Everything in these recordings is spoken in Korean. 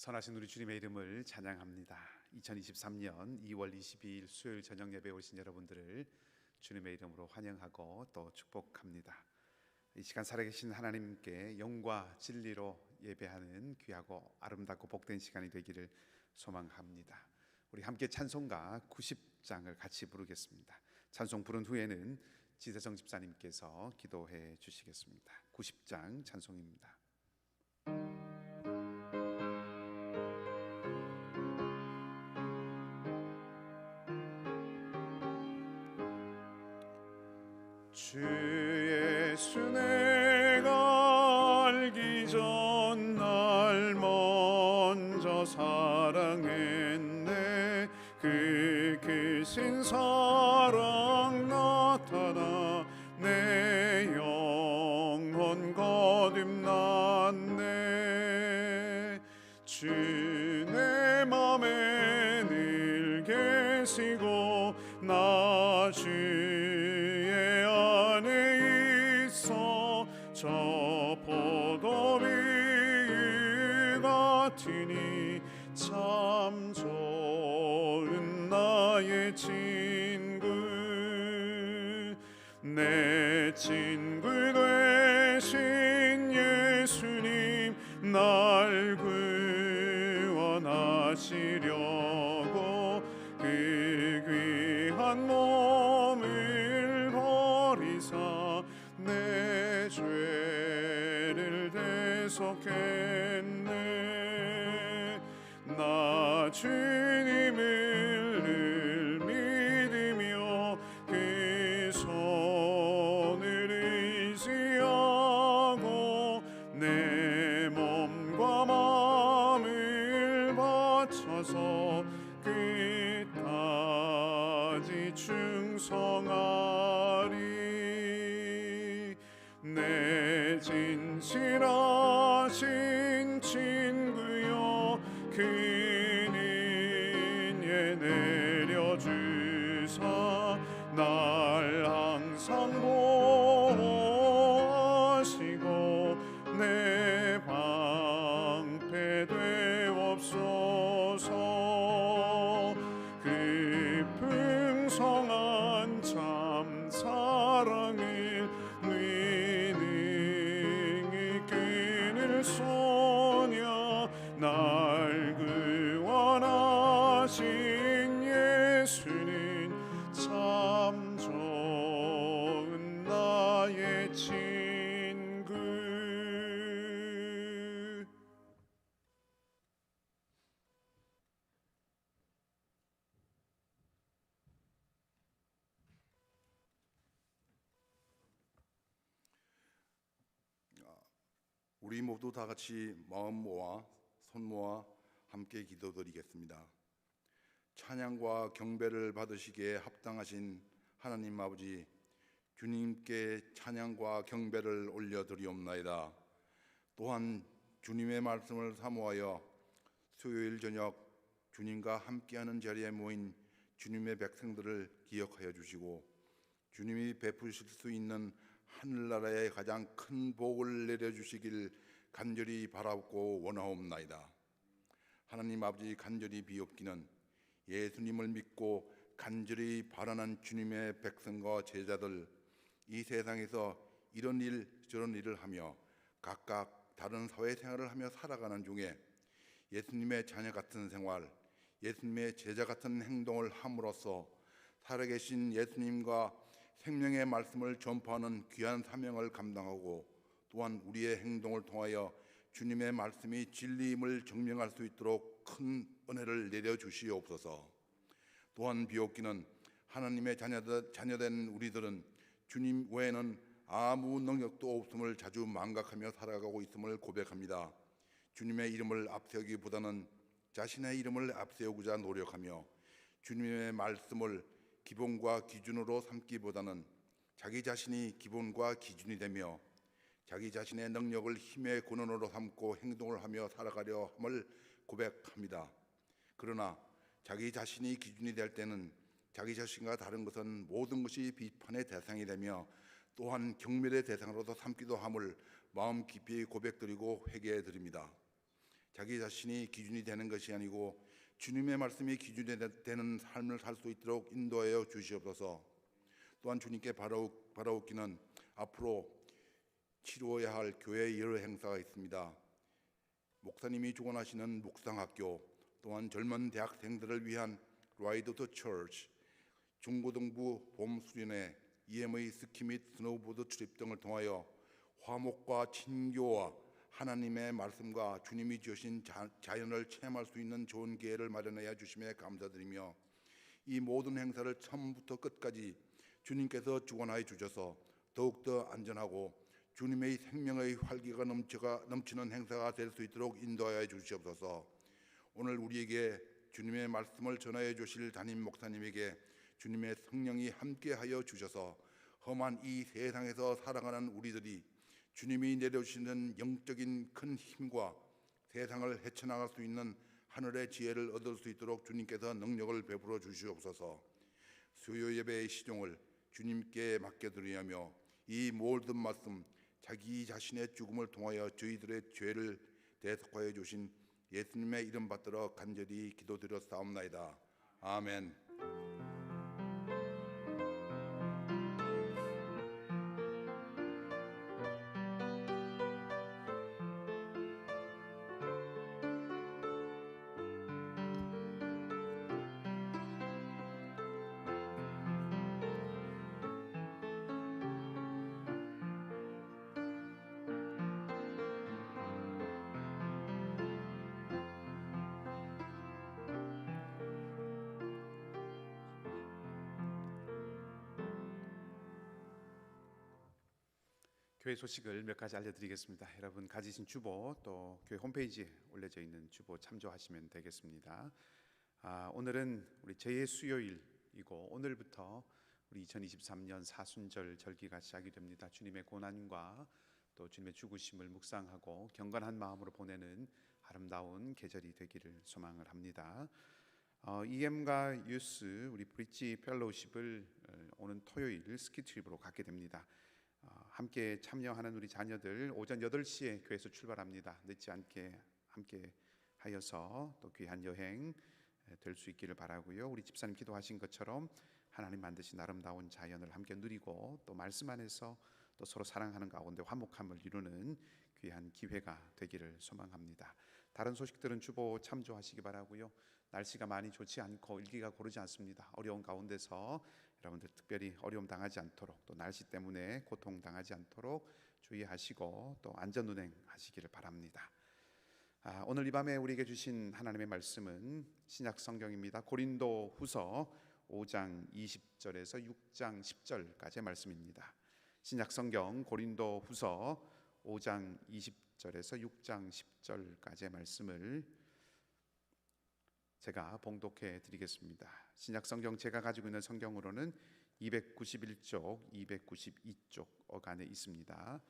선하신 우리 주님의 이름을 찬양합니다. 2023년 2월 22일 수요일 저녁 예배에 오신 여러분들을 주님의 이름으로 환영하고 또 축복합니다. 이 시간 살아계신 하나님께 영과 진리로 예배하는 귀하고 아름답고 복된 시간이 되기를 소망합니다. 우리 함께 찬송가 90장을 같이 부르겠습니다. 찬송 부른 후에는 지세정 집사님께서 기도해 주시겠습니다. 90장 찬송입니다. 주 예수 내가 알기 전 날 먼저 사랑했네. 그 크신 사랑 나타나 내 영혼 거듭났네. 주 내 맘에 늘 계시고 나 주의 안에 있어 저 포도비 같으니 참 좋은 나의 친구. 내 친구 되신 예수님 날 구원하시려고 그 귀한 몸을 버리사 내 죄를 대속했네. 나 주님을 늘 믿으며 그 손을 의지하고 내 몸과 마음을 바쳐서 끝까지 충성하리. 내 진실하신 친구여 그는 내려주사 날 항상 보호하시고 내 방패 되옵소서. 그 풍성한 참 사랑을 능히 끊을 소냐. 날 구원하신 예수는 참 좋은 나의 친구. 우리 모두 다 같이 마음 모아 손 모아 함께 기도드리겠습니다. 찬양과 경배를 받으시기에 합당하신 하나님 아버지, 주님께 찬양과 경배를 올려드리옵나이다. 또한 주님의 말씀을 사모하여 수요일 저녁 주님과 함께하는 자리에 모인 주님의 백성들을 기억하여 주시고 주님이 베푸실 수 있는 하늘나라의 가장 큰 복을 내려주시길 간절히 바라고 원하옵나이다. 하나님 아버지, 간절히 비옵기는 예수님을 믿고 간절히 바라는 주님의 백성과 제자들, 이 세상에서 이런 일 저런 일을 하며 각각 다른 사회생활을 하며 살아가는 중에 예수님의 자녀 같은 생활, 예수님의 제자 같은 행동을 함으로써 살아계신 예수님과 생명의 말씀을 전파하는 귀한 사명을 감당하고 또한 우리의 행동을 통하여 주님의 말씀이 진리임을 증명할 수 있도록 큰 은혜를 내려주시옵소서. 또한 비옵기는 하나님의 자녀된 우리들은 주님 외에는 아무 능력도 없음을 자주 망각하며 살아가고 있음을 고백합니다. 주님의 이름을 앞세우기보다는 자신의 이름을 앞세우고자 노력하며 주님의 말씀을 기본과 기준으로 삼기보다는 자기 자신이 기본과 기준이 되며 자기 자신의 능력을 힘의 근원으로 삼고 행동을 하며 살아가려 함을 고백합니다. 그러나 자기 자신이 기준이 될 때는 자기 자신과 다른 것은 모든 것이 비판의 대상이 되며 또한 경멸의 대상으로도 삼기도 함을 마음 깊이 고백드리고 회개해 드립니다. 자기 자신이 기준이 되는 것이 아니고 주님의 말씀이 기준이 되는 삶을 살 수 있도록 인도하여 주시옵소서. 또한 주님께 바라옵기는 앞으로 치루어야 할 교회의 여러 행사가 있습니다. 목사님이 주관하시는 묵상학교, 또한 젊은 대학생들을 위한 라이드 투 처치, 중고등부 봄 수련회, EMA 스키 및 스노우보드 트립 등을 통하여 화목과 친교와 하나님의 말씀과 주님이 주신 자연을 체험할 수 있는 좋은 기회를 마련하여 주심에 감사드리며, 이 모든 행사를 처음부터 끝까지 주님께서 주관하여 주셔서 더욱더 안전하고 주님의 생명의 활기가 넘치는 행사가 될 수 있도록 인도하여 주시옵소서. 오늘 우리에게 주님의 말씀을 전하여 주실 담임 목사님에게 주님의 성령이 함께하여 주셔서 험한 이 세상에서 살아가는 우리들이 주님이 내려주시는 영적인 큰 힘과 세상을 헤쳐나갈 수 있는 하늘의 지혜를 얻을 수 있도록 주님께서 능력을 베풀어 주시옵소서. 수요 예배의 시종을 주님께 맡겨드리며 이 모든 말씀 자기 자신의 죽음을 통하여 저희들의 죄를 대속하여 주신 예수님의 이름 받들어 간절히 기도드렸사옵나이다. 아멘. 교회 소식을 몇 가지 알려드리겠습니다. 여러분 가지신 주보 또 교회 홈페이지에 올려져 있는 주보 참조하시면 되겠습니다. 오늘은 우리 제2 수요일이고 오늘부터 우리 2023년 사순절 절기가 시작이 됩니다. 주님의 고난과 또 주님의 죽으심을 묵상하고 경건한 마음으로 보내는 아름다운 계절이 되기를 소망을 합니다. EM과 유스 우리 브릿지 펠로우십을 오는 토요일 스키 트립으로 갖게 됩니다. 함께 참여하는 우리 자녀들 오전 8시에 교회에서 출발합니다. 늦지 않게 함께 하여서 또 귀한 여행 될 수 있기를 바라고요. 우리 집사님 기도하신 것처럼 하나님 만드신 아름다운 자연을 함께 누리고 또 말씀 안에서 또 서로 사랑하는 가운데 화목함을 이루는 귀한 기회가 되기를 소망합니다. 다른 소식들은 주보 참조하시기 바라고요. 날씨가 많이 좋지 않고 일기가 고르지 않습니다. 어려운 가운데서 여러분들 특별히 어려움 당하지 않도록 또 날씨 때문에 고통 당하지 않도록 주의하시고 또 안전운행 하시기를 바랍니다. 오늘 이 밤에 우리에게 주신 하나님의 말씀은 신약 성경입니다. 고린도 후서 5장 20절에서 6장 10절까지의 말씀입니다. 신약 성경 고린도 후서 5장 20절에서 6장 10절까지의 말씀을 제가 봉독해 드리겠습니다. 신약 성경 제가 가지고 있는 성경으로는 291쪽, 292쪽 어간에 있습니다.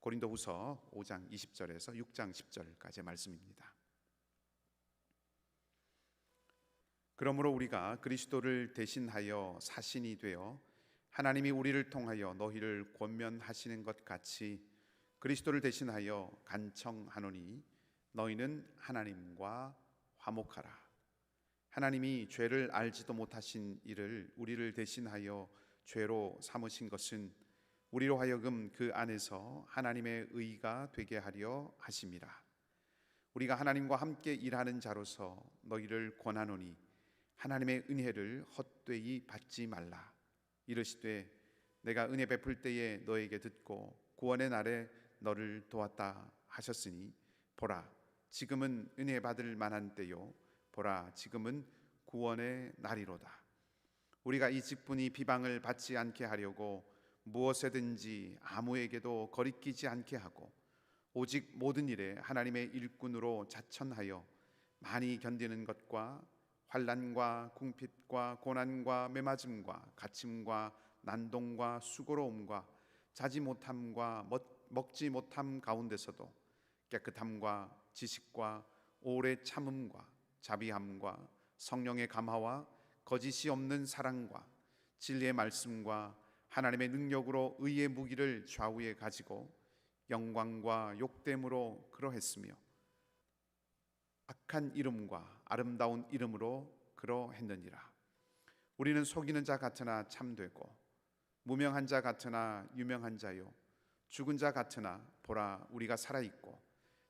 고린도후서 5장 20절에서 6장 10절까지의 말씀입니다. 그러므로 우리가 그리스도를 대신하여 사신이 되어 하나님이 우리를 통하여 너희를 권면하시는 것 같이 그리스도를 대신하여 간청하노니 너희는 하나님과 화목하라. 하나님이 죄를 알지도 못하신 이를 우리를 대신하여 죄로 삼으신 것은 우리로 하여금 그 안에서 하나님의 의가 되게 하려 하심이라. 우리가 하나님과 함께 일하는 자로서 너희를 권하노니 하나님의 은혜를 헛되이 받지 말라. 이르시되 내가 은혜 베풀 때에 너에게 듣고 구원의 날에 너를 도왔다 하셨으니 보라 지금은 은혜 받을 만한 때요 보라 지금은 구원의 날이로다. 우리가 이 직분이 비방을 받지 않게 하려고 무엇에든지 아무에게도 거리끼지 않게 하고 오직 모든 일에 하나님의 일꾼으로 자천하여 많이 견디는 것과 환난과 궁핍과 고난과 매맞음과 갇힘과 난동과 수고로움과 자지 못함과 먹지 못함 가운데서도 깨끗함과 지식과 오래 참음과 자비함과 성령의 감화와 거짓이 없는 사랑과 진리의 말씀과 하나님의 능력으로 의의 무기를 좌우에 가지고 영광과 욕됨으로 그러했으며 악한 이름과 아름다운 이름으로 그러했느니라. 우리는 속이는 자 같으나 참되고 무명한 자 같으나 유명한 자요 죽은 자 같으나 보라 우리가 살아있고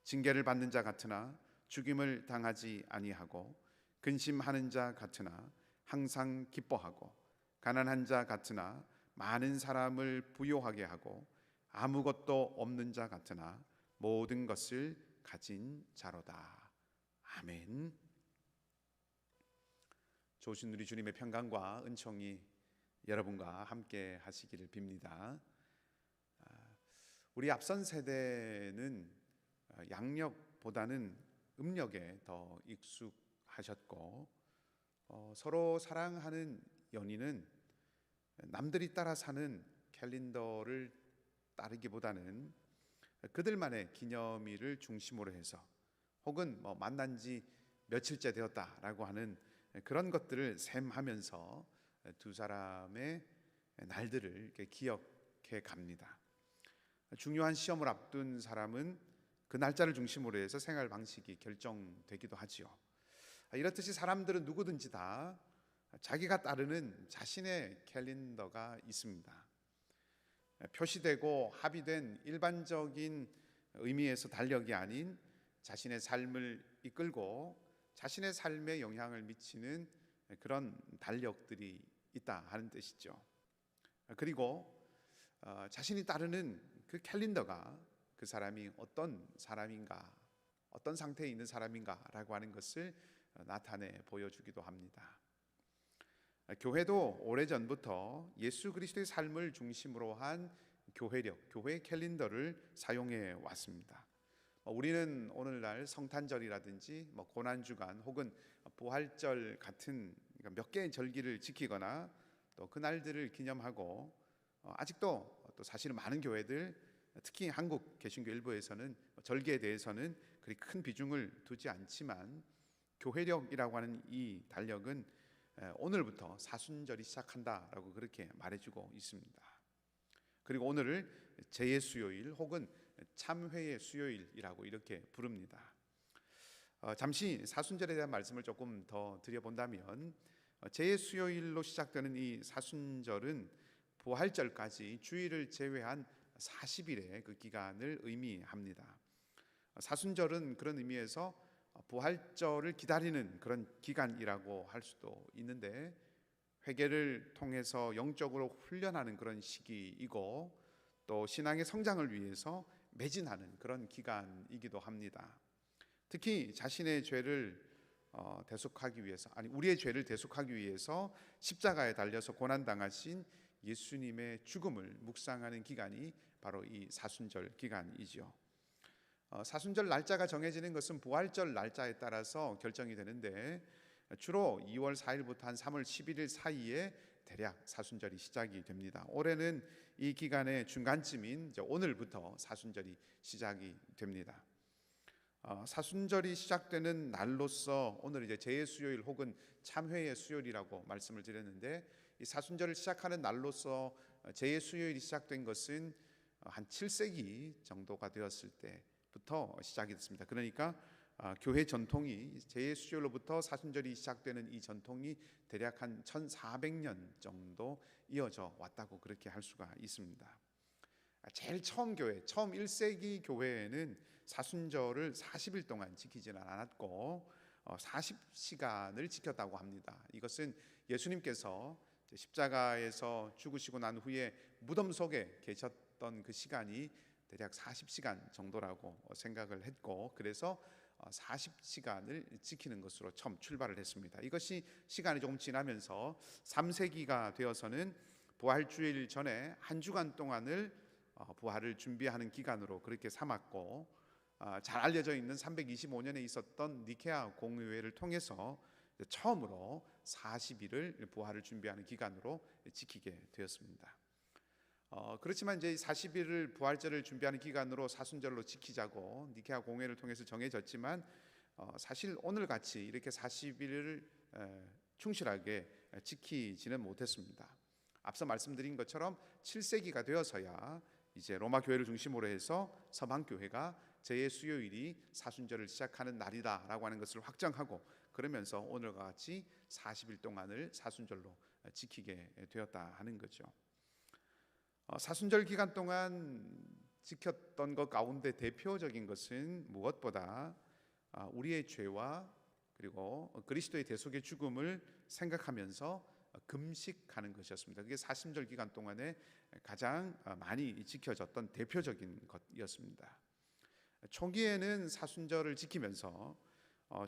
징계를 받는 자 같으나 죽임을 당하지 아니하고 근심하는 자 같으나 항상 기뻐하고 가난한 자 같으나 많은 사람을 부요하게 하고 아무것도 없는 자 같으나 모든 것을 가진 자로다. 아멘. 좋으신 우리 주님의 평강과 은총이 여러분과 함께 하시기를 빕니다. 우리 앞선 세대는 양력보다는 음력에 더 익숙하셨고 서로 사랑하는 연인은 남들이 따라 사는 캘린더를 따르기보다는 그들만의 기념일을 중심으로 해서 혹은 만난 지 며칠째 되었다라고 하는 그런 것들을 셈하면서 두 사람의 날들을 이렇게 기억해 갑니다. 중요한 시험을 앞둔 사람은 그 날짜를 중심으로 해서 생활 방식이 결정되기도 하지요. 이렇듯이 사람들은 누구든지 다 자기가 따르는 자신의 캘린더가 있습니다. 표시되고 합의된 일반적인 의미에서 달력이 아닌 자신의 삶을 이끌고 자신의 삶에 영향을 미치는 그런 달력들이 있다 하는 뜻이죠. 그리고 자신이 따르는 그 캘린더가 그 사람이 어떤 사람인가, 어떤 상태에 있는 사람인가라고 하는 것을 나타내 보여주기도 합니다. 교회도 오래전부터 예수 그리스도의 삶을 중심으로 한 교회력, 교회 캘린더를 사용해 왔습니다. 우리는 오늘날 성탄절이라든지 고난주간 혹은 부활절 같은 몇 개의 절기를 지키거나 또 그날들을 기념하고 아직도 또 사실은 많은 교회들 특히 한국 개신교 일부에서는 절기에 대해서는 그리 큰 비중을 두지 않지만 교회력이라고 하는 이 달력은 오늘부터 사순절이 시작한다라고 그렇게 말해주고 있습니다. 그리고 오늘을 제의 수요일 혹은 참회의 수요일이라고 이렇게 부릅니다. 잠시 사순절에 대한 말씀을 조금 더 드려본다면 제의 수요일로 시작되는 이 사순절은 부활절까지 주일을 제외한 40일의 그 기간을 의미합니다. 사순절은 그런 의미에서 부활절을 기다리는 그런 기간이라고 할 수도 있는데 회개를 통해서 영적으로 훈련하는 그런 시기이고 또 신앙의 성장을 위해서 매진하는 그런 기간이기도 합니다. 특히 자신의 죄를 대속하기 위해서 우리의 죄를 대속하기 위해서 십자가에 달려서 고난당하신 예수님의 죽음을 묵상하는 기간이 바로 이 사순절 기간이죠. 사순절 날짜가 정해지는 것은 부활절 날짜에 따라서 결정이 되는데 주로 2월 4일부터 한 3월 11일 사이에 대략 사순절이 시작이 됩니다. 올해는 이 기간의 중간쯤인 오늘부터 사순절이 시작이 됩니다. 사순절이 시작되는 날로서 오늘 이제 제의 수요일 혹은 참회의 수요일이라고 말씀을 드렸는데 이 사순절을 시작하는 날로서 제의 수요일이 시작된 것은 한 7세기 정도가 되었을 때부터 시작이 됐습니다. 그러니까 교회 전통이 제의 수요일로부터 사순절이 시작되는 이 전통이 대략 한 1400년 정도 이어져 왔다고 그렇게 할 수가 있습니다. 제일 처음 1세기 교회에는 사순절을 40일 동안 지키지는 않았고 40시간을 지켰다고 합니다. 이것은 예수님께서 십자가에서 죽으시고 난 후에 무덤 속에 계셨던 그 시간이 대략 40시간 정도라고 생각을 했고 그래서 40시간을 지키는 것으로 처음 출발을 했습니다. 이것이 시간이 조금 지나면서 3세기가 되어서는 부활주일 전에 한 주간 동안을 부활을 준비하는 기간으로 그렇게 삼았고 잘 알려져 있는 325년에 있었던 니케아 공의회를 통해서 처음으로 40일을 부활을 준비하는 기간으로 지키게 되었습니다. 그렇지만 이제 40일을 부활절을 준비하는 기간으로 사순절로 지키자고 니케아 공회를 통해서 정해졌지만 사실 오늘 같이 이렇게 40일을 충실하게 지키지는 못했습니다. 앞서 말씀드린 것처럼 7세기가 되어서야 이제 로마 교회를 중심으로 해서 서방 교회가 제 수요일이 사순절을 시작하는 날이다라고 하는 것을 확정하고 그러면서 오늘과 같이 40일 동안을 사순절로 지키게 되었다 하는 거죠. 사순절 기간 동안 지켰던 것 가운데 대표적인 것은 무엇보다 우리의 죄와 그리고 그리스도의 대속의 죽음을 생각하면서 금식하는 것이었습니다. 그게 사순절 기간 동안에 가장 많이 지켜졌던 대표적인 것이었습니다. 초기에는 사순절을 지키면서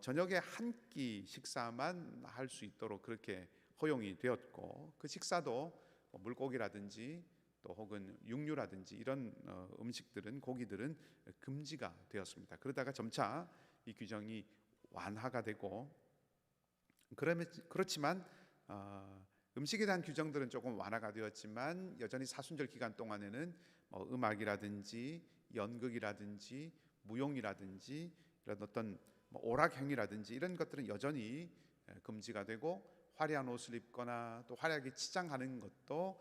저녁에 한 끼 식사만 할 수 있도록 그렇게 허용이 되었고 그 식사도 물고기라든지 또 혹은 육류라든지 이런 음식들은 고기들은 금지가 되었습니다. 그러다가 점차 이 규정이 완화가 되고 그렇지만 음식에 대한 규정들은 조금 완화가 되었지만 여전히 사순절 기간 동안에는 음악이라든지 연극이라든지 무용이라든지 이런 어떤 오락행위라든지 이런 것들은 여전히 금지가 되고 화려한 옷을 입거나 또 화려하게 치장하는 것도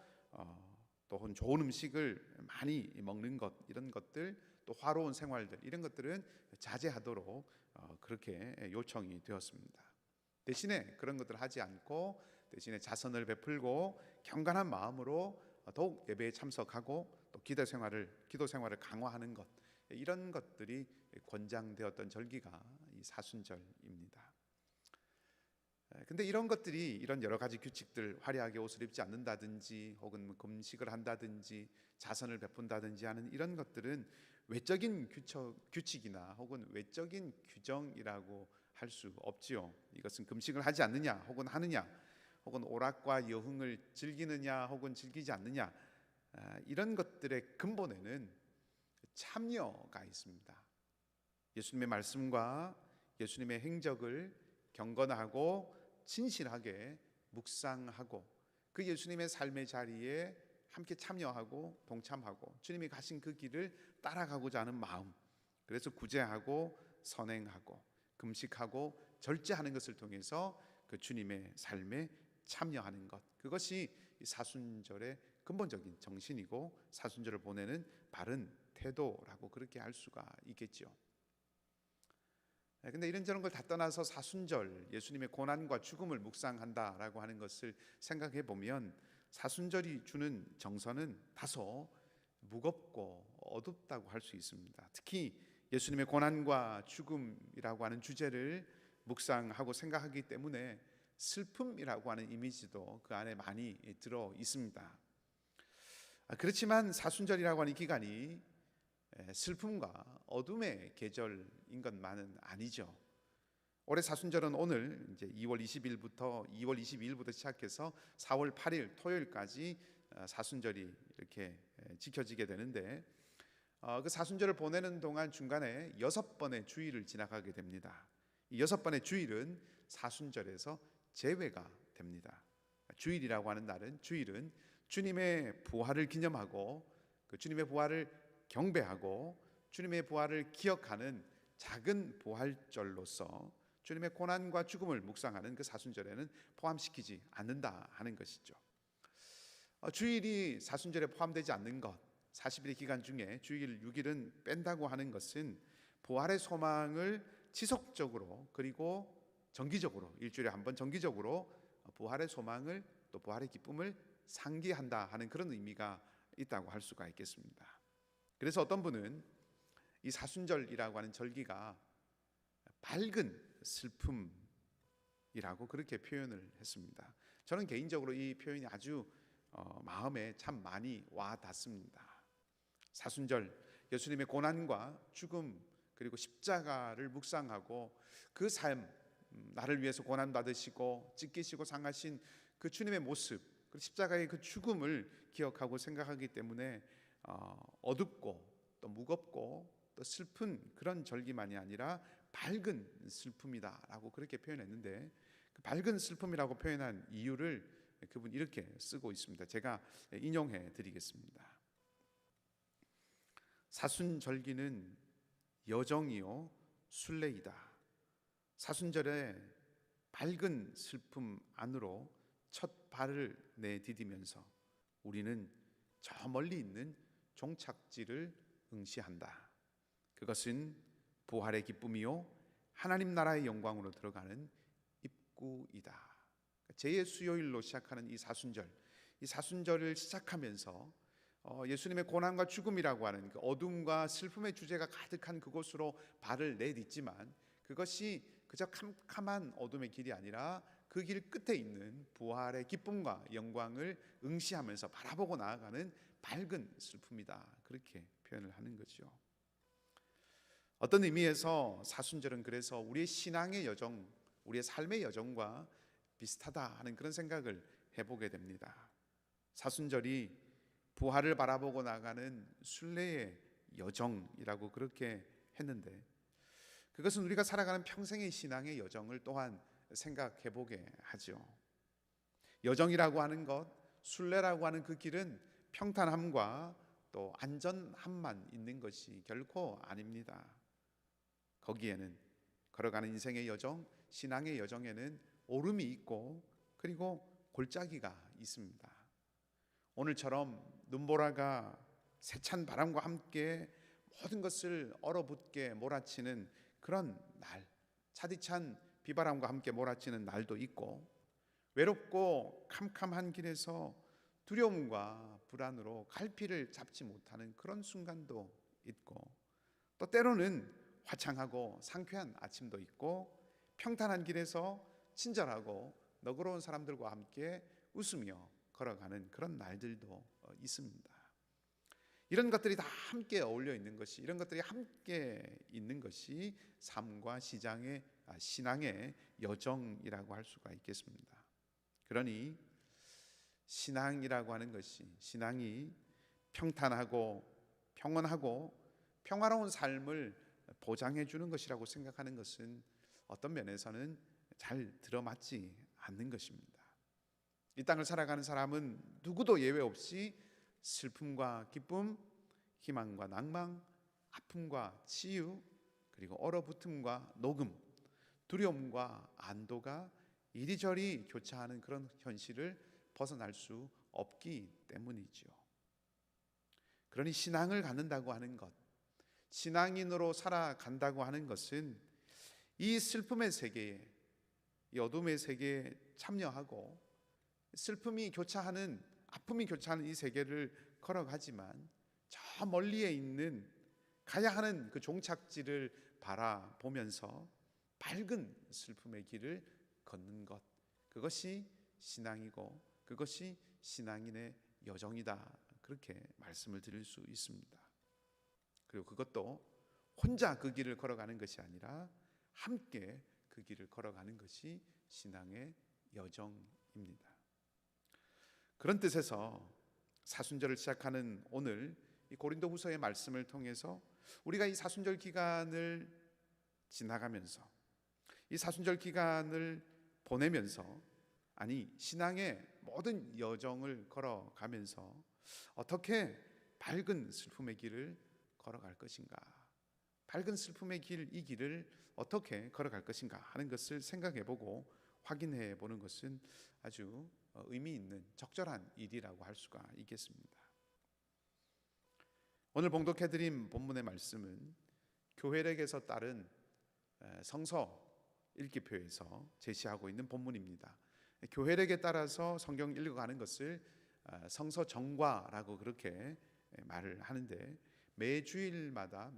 또 좋은 음식을 많이 먹는 것 이런 것들 또 화로운 생활들 이런 것들은 자제하도록 그렇게 요청이 되었습니다. 대신에 그런 것들 하지 않고 대신에 자선을 베풀고 경건한 마음으로 더욱 예배에 참석하고 또 기도 생활을 강화하는 것 이런 것들이 권장되었던 절기가 이 사순절입니다. 근데 이런 것들이 이런 여러 가지 규칙들 화려하게 옷을 입지 않는다든지 혹은 금식을 한다든지 자선을 베푼다든지 하는 이런 것들은 외적인 규칙이나 혹은 외적인 규정이라고 할 수 없지요. 이것은 금식을 하지 않느냐 혹은 하느냐 혹은 오락과 여흥을 즐기느냐 혹은 즐기지 않느냐 이런 것들의 근본에는 참여가 있습니다. 예수님의 말씀과 예수님의 행적을 경건하고 진실하게 묵상하고 그 예수님의 삶의 자리에 함께 참여하고 동참하고 주님이 가신 그 길을 따라가고자 하는 마음, 그래서 구제하고 선행하고 금식하고 절제하는 것을 통해서 그 주님의 삶에 참여하는 것, 그것이 이 사순절의 근본적인 정신이고 사순절을 보내는 바른 태도라고 그렇게 할 수가 있겠죠. 근데 이런저런 걸 다 떠나서 사순절 예수님의 고난과 죽음을 묵상한다라고 하는 것을 생각해 보면 사순절이 주는 정서는 다소 무겁고 어둡다고 할 수 있습니다. 특히 예수님의 고난과 죽음이라고 하는 주제를 묵상하고 생각하기 때문에 슬픔이라고 하는 이미지도 그 안에 많이 들어 있습니다. 그렇지만 사순절이라고 하는 기간이 슬픔과 어둠의 계절인 것만은 아니죠. 올해 사순절은 오늘 이제 2월 20일부터 2월 22일부터 시작해서 4월 8일 토요일까지 사순절이 이렇게 지켜지게 되는데 그 사순절을 보내는 동안 중간에 6번의 주일을 지나가게 됩니다. 이 6번의 주일은 사순절에서 제외가 됩니다. 주일이라고 하는 날은 주일은 주님의 부활을 기념하고 그 주님의 부활을 경배하고 주님의 부활을 기억하는 작은 부활절로서 주님의 고난과 죽음을 묵상하는 그 사순절에는 포함시키지 않는다 하는 것이죠. 주일이 사순절에 포함되지 않는 것, 40일의 기간 중에 주일 6일은 뺀다고 하는 것은 부활의 소망을 지속적으로 그리고 정기적으로 일주일에 한 번 정기적으로 부활의 소망을 또 부활의 기쁨을 상기한다 하는 그런 의미가 있다고 할 수가 있겠습니다. 그래서 어떤 분은 이 사순절이라고 하는 절기가 밝은 슬픔이라고 그렇게 표현을 했습니다. 저는 개인적으로 이 표현이 아주 마음에 참 많이 와 닿습니다. 사순절 예수님의 고난과 죽음 그리고 십자가를 묵상하고 그 삶, 나를 위해서 고난 받으시고 찢기시고 상하신 그 주님의 모습, 그 십자가의 그 죽음을 기억하고 생각하기 때문에 어둡고 또 무겁고 또 슬픈 그런 절기만이 아니라 밝은 슬픔이다라고 그렇게 표현했는데 그 밝은 슬픔이라고 표현한 이유를 그분 이렇게 쓰고 있습니다. 제가 인용해 드리겠습니다. 사순절기는 여정이요 순례이다. 사순절에 밝은 슬픔 안으로 첫 발을 내디디면서 우리는 저 멀리 있는 종착지를 응시한다. 그 그것은 부활의 기쁨이요 하나님 나라의 영광으로 들어가는 입구이다. 제 수요일로 시작하는 이 사순절을 시작하면서 예수님의 고난과 죽음이라고 하는 그 어둠과 슬픔의 주제가 가득한 그곳으로 발을 내딛지만 그것이 그저 캄캄한 어둠의 길이 아니라 그 길 끝에 있는 부활의 기쁨과 영광을 응시하면서 바라보고 나아가는 밝은 슬픔이다. 그렇게 표현을 하는 거죠. 어떤 의미에서 사순절은 그래서 우리의 신앙의 여정, 우리의 삶의 여정과 비슷하다 하는 그런 생각을 해보게 됩니다. 사순절이 부활을 바라보고 나가는 순례의 여정이라고 그렇게 했는데 그것은 우리가 살아가는 평생의 신앙의 여정을 또한 생각해보게 하죠. 여정이라고 하는 것, 순례라고 하는 그 길은 평탄함과 또 안전함만 있는 것이 결코 아닙니다. 거기에는 걸어가는 인생의 여정, 신앙의 여정에는 오름이 있고 그리고 골짜기가 있습니다. 오늘처럼 눈보라가 세찬 바람과 함께 모든 것을 얼어붙게 몰아치는 그런 날, 차디찬 비바람과 함께 몰아치는 날도 있고 외롭고 캄캄한 길에서 두려움과 불안으로 갈피를 잡지 못하는 그런 순간도 있고 또 때로는 화창하고 상쾌한 아침도 있고 평탄한 길에서 친절하고 너그러운 사람들과 함께 웃으며 걸어가는 그런 날들도 있습니다. 이런 것들이 다 함께 어울려 있는 것이, 이런 것들이 함께 있는 것이 삶과 신앙의 여정이라고 할 수가 있겠습니다. 그러니 신앙이라고 하는 것이, 신앙이 평탄하고 평온하고 평화로운 삶을 보장해 주는 것이라고 생각하는 것은 어떤 면에서는 잘 들어맞지 않는 것입니다. 이 땅을 살아가는 사람은 누구도 예외 없이 슬픔과 기쁨, 희망과 낭망, 아픔과 치유, 그리고 얼어붙음과 녹음, 두려움과 안도가 이리저리 교차하는 그런 현실을 벗어날 수 없기 때문이죠. 그러니 신앙을 갖는다고 하는 것, 신앙인으로 살아간다고 하는 것은 이 슬픔의 세계에, 이 어둠의 세계에 참여하고 슬픔이 교차하는, 아픔이 교차하는 이 세계를 걸어가지만 저 멀리에 있는 가야 하는 그 종착지를 바라보면서 밝은 슬픔의 길을 걷는 것, 그것이 신앙이고 그것이 신앙인의 여정이다, 그렇게 말씀을 드릴 수 있습니다. 그리고 그것도 혼자 그 길을 걸어가는 것이 아니라 함께 그 길을 걸어가는 것이 신앙의 여정입니다. 그런 뜻에서 사순절을 시작하는 오늘 이 고린도후서의 말씀을 통해서 우리가 이 사순절 기간을 지나가면서, 이 사순절 기간을 보내면서, 아니 신앙의 모든 여정을 걸어가면서 어떻게 밝은 슬픔의 길을 걸어갈 것인가, 밝은 슬픔의 길, 이 길을 어떻게 걸어갈 것인가 하는 것을 생각해보고 확인해보는 것은 아주 의미 있는 적절한 일이라고 할 수가 있겠습니다. 오늘 봉독해드린 본문의 말씀은 교회력에서 따른 성서 읽기표에서 제시하고 있는 본문입니다. 교회력에 따라서 성경 읽어가는 것을 성서 정과라고 그렇게 말을 하는데, 매주마다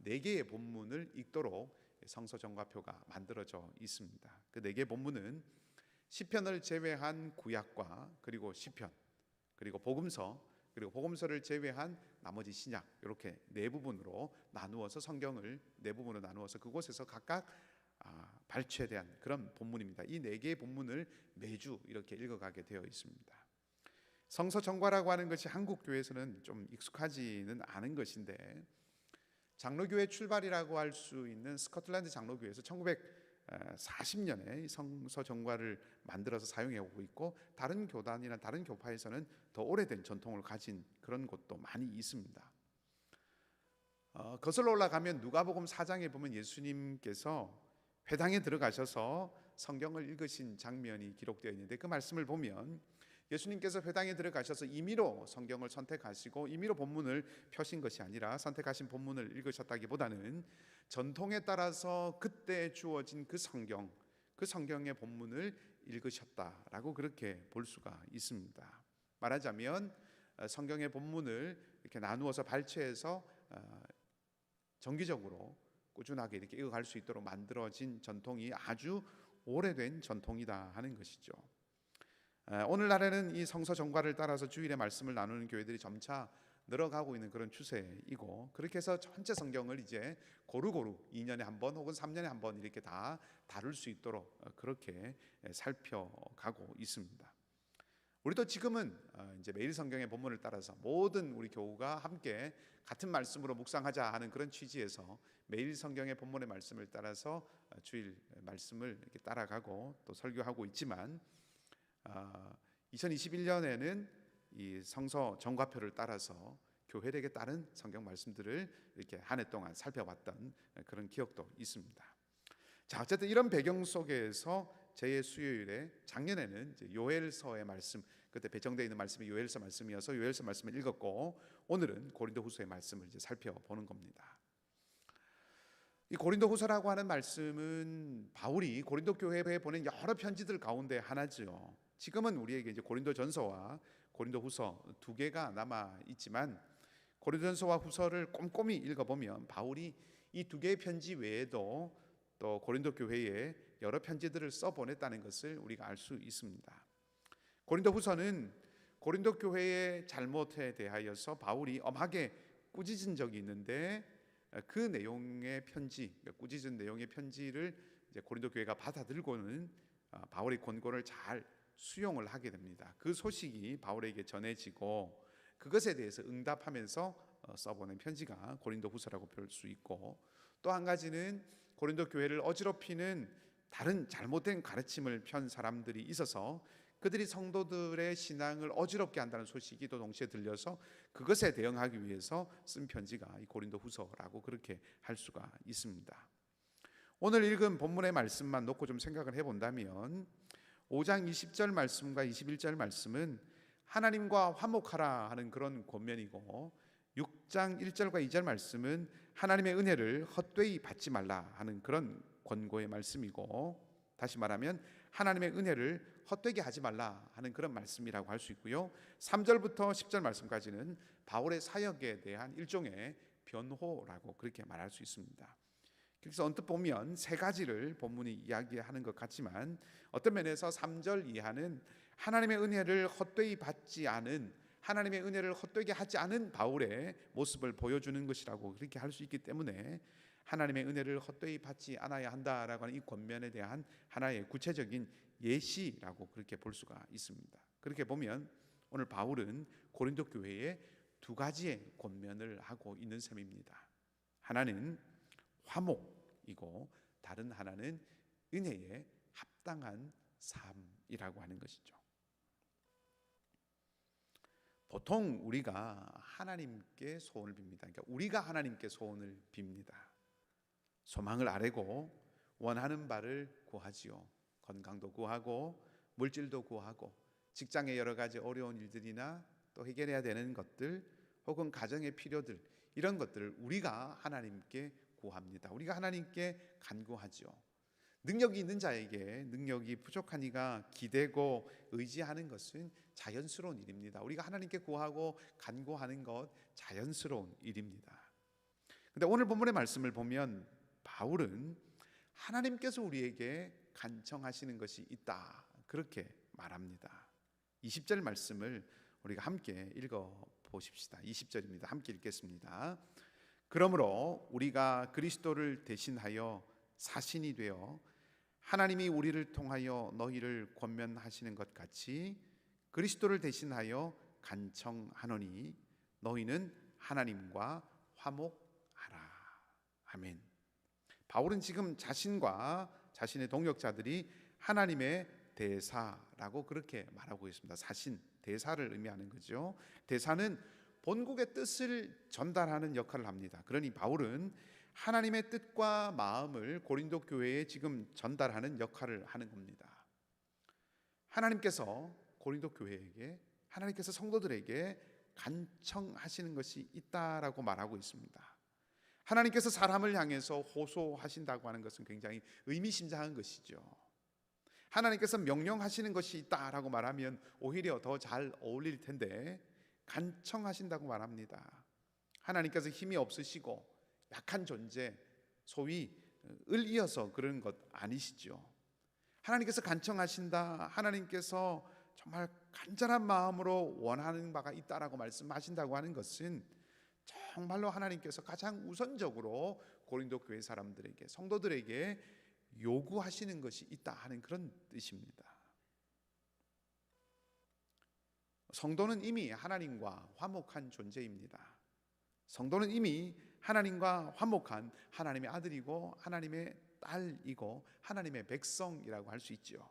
4개의 본문을 읽도록 성서 정과표가 만들어져 있습니다. 그 4개의 본문은 시편을 제외한 구약과 그리고 시편, 그리고 복음서, 그리고 복음서를 제외한 나머지 신약, 이렇게 4부분으로 나누어서, 성경을 4부분으로 나누어서 그곳에서 각각 발췌된 그런 본문입니다. 이 4개의 본문을 매주 이렇게 읽어가게 되어 있습니다. 성서 정과라고 하는 것이 한국 교회에서는 좀 익숙하지는 않은 것인데, 장로교회 출발이라고 할 수 있는 스코틀랜드 장로교회에서 1940년에 성서 정과를 만들어서 사용해 오고 있고, 다른 교단이나 다른 교파에서는 더 오래된 전통을 가진 그런 곳도 많이 있습니다. 거슬러 올라가면 누가복음 4장에 보면 예수님께서 회당에 들어가셔서 성경을 읽으신 장면이 기록되어 있는데, 그 말씀을 보면 예수님께서 회당에 들어가셔서 임의로 성경을 선택하시고 임의로 본문을 펴신 것이 아니라 선택하신 본문을 읽으셨다기보다는 전통에 따라서 그때 주어진 그 성경의 본문을 읽으셨다라고 그렇게 볼 수가 있습니다. 말하자면 성경의 본문을 이렇게 나누어서 발췌해서 정기적으로 꾸준하게 이렇게 읽어갈 수 있도록 만들어진 전통이 아주 오래된 전통이다 하는 것이죠. 오늘날에는 이 성서 정과를 따라서 주일에 말씀을 나누는 교회들이 점차 늘어가고 있는 그런 추세이고, 그렇게 해서 전체 성경을 이제 고루고루 2년에 한 번 혹은 3년에 한 번 이렇게 다 다룰 수 있도록 그렇게 살펴가고 있습니다. 우리도 지금은 이제 매일 성경의 본문을 따라서 모든 우리 교우가 함께 같은 말씀으로 묵상하자 하는 그런 취지에서 매일 성경의 본문의 말씀을 따라서 주일 말씀을 이렇게 따라가고 또 설교하고 있지만, 2021년에는 이 성서 정과표를 따라서 교회력에 따른 성경 말씀들을 이렇게 한 해 동안 살펴봤던 그런 기억도 있습니다. 자, 어쨌든 이런 배경 속에서 제2수요일에 작년에는 이제 요엘서의 말씀, 그때 배정되어 있는 말씀이 요엘서 말씀이어서 요엘서 말씀을 읽었고, 오늘은 고린도후서의 말씀을 이제 살펴보는 겁니다. 이 고린도후서라고 하는 말씀은 바울이 고린도 교회에 보낸 여러 편지들 가운데 하나죠. 지금은 우리에게 이제 고린도전서와 고린도후서 두 개가 남아 있지만, 고린도전서와 후서를 꼼꼼히 읽어보면 바울이 이 두 개의 편지 외에도 또 고린도 교회에 여러 편지들을 써보냈다는 것을 우리가 알 수 있습니다. 고린도후서는 고린도 교회의 잘못에 대하여서 바울이 엄하게 꾸짖은 적이 있는데, 그 내용의 편지, 꾸짖은 내용의 편지를 이제 고린도 교회가 받아들고는 바울의 권고를 잘 수용을 하게 됩니다. 그 소식이 바울에게 전해지고 그것에 대해서 응답하면서 써보낸 편지가 고린도후서라고 볼 수 있고, 또 한 가지는 고린도 교회를 어지럽히는 다른 잘못된 가르침을 편 사람들이 있어서 그들이 성도들의 신앙을 어지럽게 한다는 소식이 또 동시에 들려서 그것에 대응하기 위해서 쓴 편지가 이 고린도후서라고 그렇게 할 수가 있습니다. 오늘 읽은 본문의 말씀만 놓고 좀 생각을 해본다면 5장 20절 말씀과 21절 말씀은 하나님과 화목하라 하는 그런 권면이고, 6장 1절과 2절 말씀은 하나님의 은혜를 헛되이 받지 말라 하는 그런 권고의 말씀이고, 다시 말하면 하나님의 은혜를 헛되게 하지 말라 하는 그런 말씀이라고 할 수 있고요. 3절부터 10절 말씀까지는 바울의 사역에 대한 일종의 변호라고 그렇게 말할 수 있습니다. 그래서 언뜻 보면 세 가지를 본문이 이야기하는 것 같지만, 어떤 면에서 3절 이하는 하나님의 은혜를 헛되이 받지 않은, 하나님의 은혜를 헛되게 하지 않은 바울의 모습을 보여주는 것이라고 그렇게 할 수 있기 때문에 하나님의 은혜를 헛되이 받지 않아야 한다라고 하는 이 권면에 대한 하나의 구체적인 예시라고 그렇게 볼 수가 있습니다. 그렇게 보면 오늘 바울은 고린도 교회에 두 가지의 권면을 하고 있는 셈입니다. 하나는 화목이고 다른 하나는 은혜에 합당한 삶이라고 하는 것이죠. 보통 우리가 하나님께 소원을 빕니다. 그러니까 우리가 하나님께 소원을 빕니다. 소망을 아뢰고 원하는 바를 구하지요. 건강도 구하고 물질도 구하고 직장의 여러 가지 어려운 일들이나 또 해결해야 되는 것들 혹은 가정의 필요들, 이런 것들을 우리가 하나님께 구합니다. 우리가 하나님께 간구하죠. 능력이 있는 자에게 능력이 부족한 이가 기대고 의지하는 것은 자연스러운 일입니다. 우리가 하나님께 구하고 간구하는 것 자연스러운 일입니다. 그런데 오늘 본문의 말씀을 보면 바울은 하나님께서 우리에게 간청하시는 것이 있다 그렇게 말합니다. 20절 말씀을 우리가 함께 읽어보십시다. 20절입니다. 함께 읽겠습니다. 그러므로 우리가 그리스도를 대신하여 사신이 되어 하나님이 우리를 통하여 너희를 권면하시는 것 같이 그리스도를 대신하여 간청하노니 너희는 하나님과 화목하라. 아멘. 바울은 지금 자신과 자신의 동역자들이 하나님의 대사라고 그렇게 말하고 있습니다. 사신, 대사를 의미하는 거죠. 대사는 본국의 뜻을 전달하는 역할을 합니다. 그러니 바울은 하나님의 뜻과 마음을 고린도 교회에 지금 전달하는 역할을 하는 겁니다. 하나님께서 고린도 교회에게, 하나님께서 성도들에게 간청하시는 것이 있다라고 말하고 있습니다. 하나님께서 사람을 향해서 호소하신다고 하는 것은 굉장히 의미심장한 것이죠. 하나님께서 명령하시는 것이 있다라고 말하면 오히려 더 잘 어울릴 텐데, 간청하신다고 말합니다. 하나님께서 힘이 없으시고 약한 존재, 소위 을 이어서 그런 것 아니시죠. 하나님께서 간청하신다, 하나님께서 정말 간절한 마음으로 원하는 바가 있다라고 말씀하신다고 하는 것은 정말로 하나님께서 가장 우선적으로 고린도 교회 사람들에게, 성도들에게 요구하시는 것이 있다 하는 그런 뜻입니다. 성도는 이미 하나님과 화목한 존재입니다. 성도는 이미 하나님과 화목한 하나님의 아들이고 하나님의 딸이고 하나님의 백성이라고 할 수 있죠.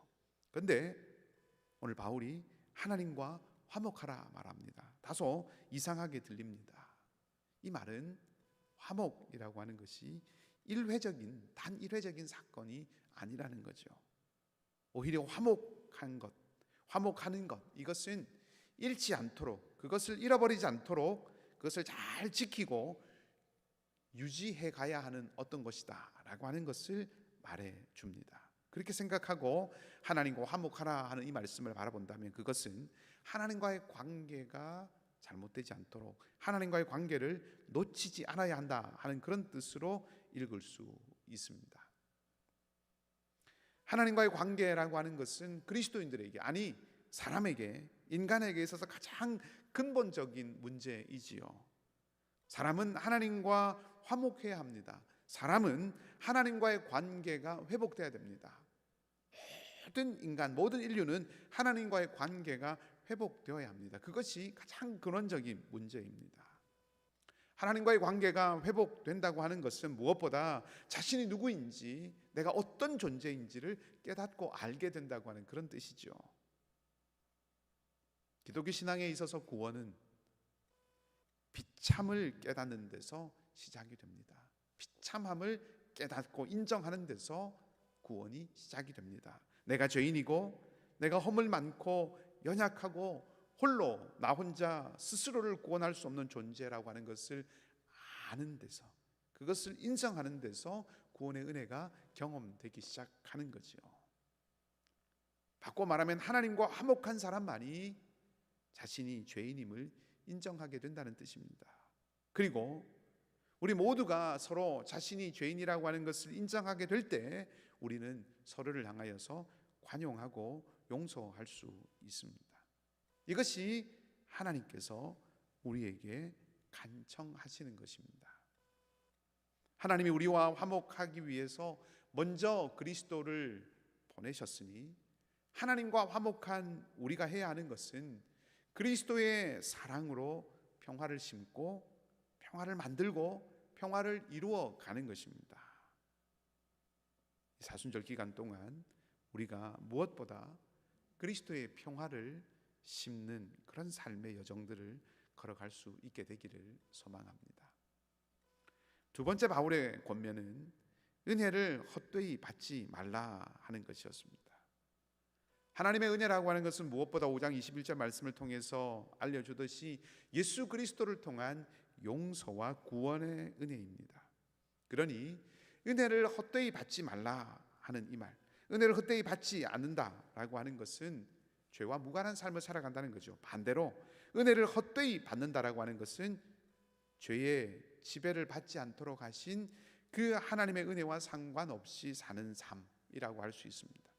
그런데 오늘 바울이 하나님과 화목하라 말합니다. 다소 이상하게 들립니다. 이 말은 화목이라고 하는 것이 단 일회적인 사건이 아니라는 거죠. 오히려 화목한 것, 화목하는 것, 이것은 잃지 않도록, 그것을 잃어버리지 않도록 그것을 잘 지키고 유지해 가야 하는 어떤 것이다 라고 하는 것을 말해 줍니다. 그렇게 생각하고 하나님과 화목하라 하는 이 말씀을 바라본다면 그것은 하나님과의 관계가 잘못되지 않도록 하나님과의 관계를 놓치지 않아야 한다 하는 그런 뜻으로 읽을 수 있습니다. 하나님과의 관계라고 하는 것은 그리스도인들에게, 아니 사람에게, 인간에게 있어서 가장 근본적인 문제이지요. 사람은 하나님과 화목해야 합니다. 사람은 하나님과의 관계가 회복돼야 됩니다. 모든 인간, 모든 인류는 하나님과의 관계가 회복되어야 합니다. 그것이 가장 근원적인 문제입니다. 하나님과의 관계가 회복된다고 하는 것은 무엇보다 자신이 누구인지, 내가 어떤 존재인지를 깨닫고 알게 된다고 하는 그런 뜻이죠. 기독교 신앙에 있어서 구원은 비참을 깨닫는 데서 시작이 됩니다. 비참함을 깨닫고 인정하는 데서 구원이 시작이 됩니다. 내가 죄인이고 내가 허물 많고 연약하고 홀로 나 혼자 스스로를 구원할 수 없는 존재라고 하는 것을 아는 데서, 그것을 인정하는 데서 구원의 은혜가 경험되기 시작하는 거죠. 바꿔 말하면 하나님과 화목한 사람만이 자신이 죄인임을 인정하게 된다는 뜻입니다. 그리고 우리 모두가 서로 자신이 죄인이라고 하는 것을 인정하게 될 때 우리는 서로를 향하여서 관용하고 용서할 수 있습니다. 이것이 하나님께서 우리에게 간청하시는 것입니다. 하나님이 우리와 화목하기 위해서 먼저 그리스도를 보내셨으니 하나님과 화목한 우리가 해야 하는 것은 그리스도의 사랑으로 평화를 심고 평화를 만들고 평화를 이루어 가는 것입니다. 사순절 기간 동안 우리가 무엇보다 그리스도의 평화를 심는 그런 삶의 여정들을 걸어갈 수 있게 되기를 소망합니다. 두 번째 바울의 권면은 은혜를 헛되이 받지 말라 하는 것이었습니다. 하나님의 은혜라고 하는 것은 무엇보다 5장 21절 말씀을 통해서 알려주듯이 예수 그리스도를 통한 용서와 구원의 은혜입니다. 그러니 은혜를 헛되이 받지 말라 하는 이 말, 은혜를 헛되이 받지 않는다라고 하는 것은 죄와 무관한 삶을 살아간다는 거죠. 반대로 은혜를 헛되이 받는다라고 하는 것은 죄의 지배를 받지 않도록 하신 그 하나님의 은혜와 상관없이 사는 삶이라고 할 수 있습니다.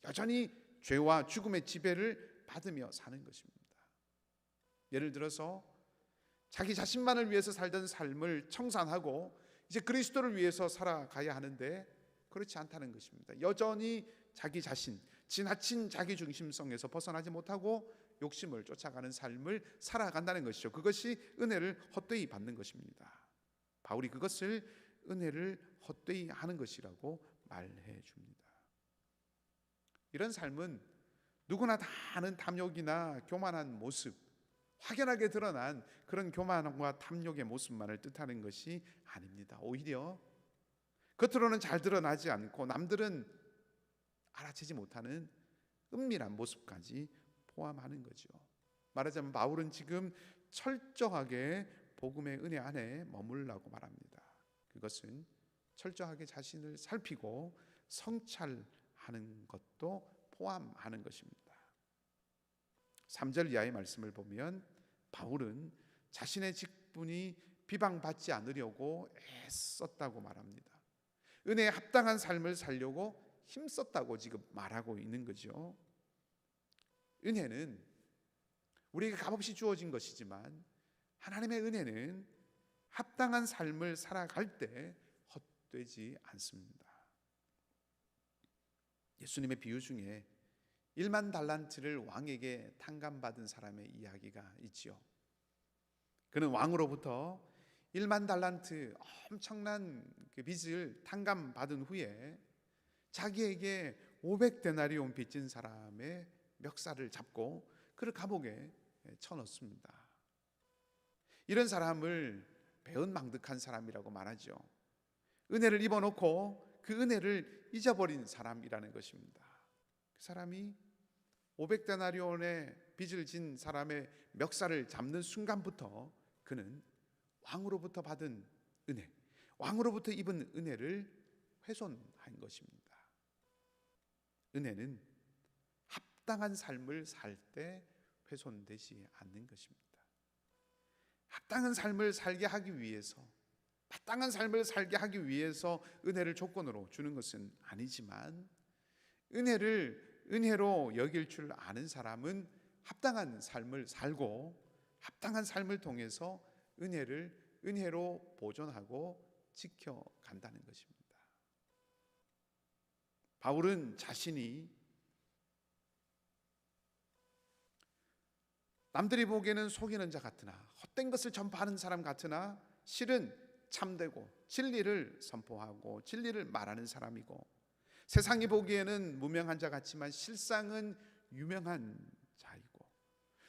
여전히 죄와 죽음의 지배를 받으며 사는 것입니다. 예를 들어서 자기 자신만을 위해서 살던 삶을 청산하고 이제 그리스도를 위해서 살아가야 하는데 그렇지 않다는 것입니다. 여전히 자기 자신, 지나친 자기 중심성에서 벗어나지 못하고 욕심을 쫓아가는 삶을 살아간다는 것이죠. 그것이 은혜를 헛되이 받는 것입니다. 바울이 그것을 은혜를 헛되이 하는 것이라고 말해 줍니다. 이런 삶은 누구나 다 아는 탐욕이나 교만한 모습, 확연하게 드러난 그런 교만과 탐욕의 모습만을 뜻하는 것이 아닙니다. 오히려 겉으로는 잘 드러나지 않고 남들은 알아채지 못하는 은밀한 모습까지 포함하는 거죠. 말하자면 바울은 지금 철저하게 복음의 은혜 안에 머물라고 말합니다. 그것은 철저하게 자신을 살피고 성찰하는 것도 포함하는 것입니다. 3절 이하의 말씀을 보면 바울은 자신의 직분이 비방받지 않으려고 애썼다고 말합니다. 은혜에 합당한 삶을 살려고 힘썼다고 지금 말하고 있는 거죠. 은혜는 우리에게 값없이 주어진 것이지만 하나님의 은혜는 합당한 삶을 살아갈 때 헛되지 않습니다. 예수님의 비유 중에 1만 달란트를 왕에게 탕감받은 사람의 이야기가 있지요. 그는 왕으로부터 1만 달란트 엄청난 그 빚을 탕감받은 후에 자기에게 500데나리온 빚진 사람의 멱살을 잡고 그를 감옥에 쳐넣습니다. 이런 사람을 배은망덕한 사람이라고 말하죠. 은혜를 입어놓고 그 은혜를 잊어버린 사람이라는 것입니다. 그 사람이 500데나리온의 빚을 진 사람의 멱살을 잡는 순간부터 그는 왕으로부터 받은 은혜, 왕으로부터 입은 은혜를 훼손한 것입니다. 은혜는 합당한 삶을 살 때 훼손되지 않는 것입니다. 합당한 삶을 살게 하기 위해서, 마땅한 삶을 살게 하기 위해서 은혜를 조건으로 주는 것은 아니지만 은혜를 은혜로 여길 줄 아는 사람은 합당한 삶을 살고 합당한 삶을 통해서 은혜를 은혜로 보존하고 지켜간다는 것입니다. 바울은 자신이 남들이 보기에는 속이는 자 같으나 헛된 것을 전파하는 사람 같으나 실은 참되고 진리를 선포하고 진리를 말하는 사람이고 세상이 보기에는 무명한 자 같지만 실상은 유명한 자이고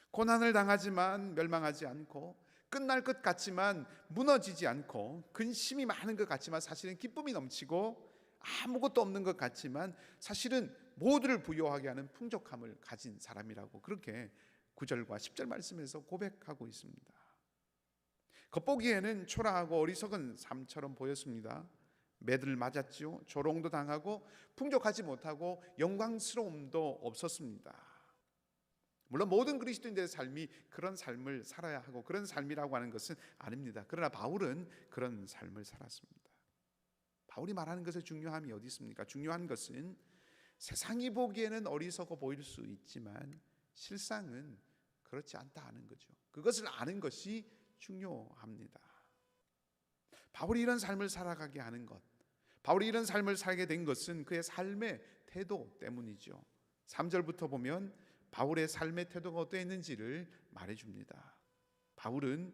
고난을 당하지만 멸망하지 않고 끝날 것 같지만 무너지지 않고 근심이 많은 것 같지만 사실은 기쁨이 넘치고 아무것도 없는 것 같지만 사실은 모두를 부요하게 하는 풍족함을 가진 사람이라고 그렇게 9절과 10절 말씀에서 고백하고 있습니다. 겉보기에는 초라하고 어리석은 삶처럼 보였습니다. 매들 맞았지요. 조롱도 당하고 풍족하지 못하고 영광스러움도 없었습니다. 물론 모든 그리스도인들의 삶이 그런 삶을 살아야 하고 그런 삶이라고 하는 것은 아닙니다. 그러나 바울은 그런 삶을 살았습니다. 바울이 말하는 것의 중요함이 어디 있습니까? 중요한 것은 세상이 보기에는 어리석어 보일 수 있지만 실상은 그렇지 않다 하는 거죠. 그것을 아는 것이 중요합니다. 바울이 이런 삶을 살아가게 하는 것, 바울이 이런 삶을 살게 된 것은 그의 삶의 태도 때문이죠. 3절부터 보면 바울의 삶의 태도가 어떠했는지를 말해줍니다. 바울은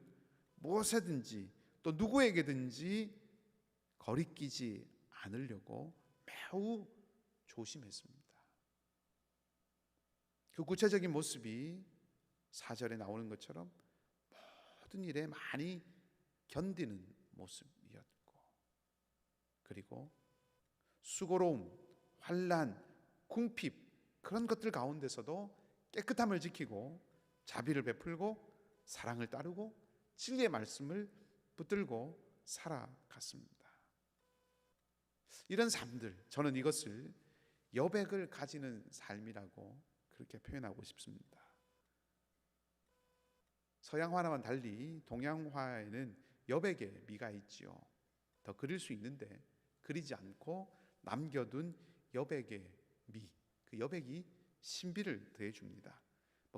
무엇에든지 또 누구에게든지 거리끼지 않으려고 매우 조심했습니다. 그 구체적인 모습이 4절에 나오는 것처럼 모든 일에 많이 견디는 모습이었고 그리고 수고로움, 환난, 궁핍 그런 것들 가운데서도 깨끗함을 지키고 자비를 베풀고 사랑을 따르고 진리의 말씀을 붙들고 살아갔습니다. 이런 삶들, 저는 이것을 여백을 가지는 삶이라고 그렇게 표현하고 싶습니다. 서양화와는 달리 동양화에는 여백의 미가 있지요. 더 그릴 수 있는데 그리지 않고 남겨둔 여백의 미, 그 여백이 신비를 더해줍니다.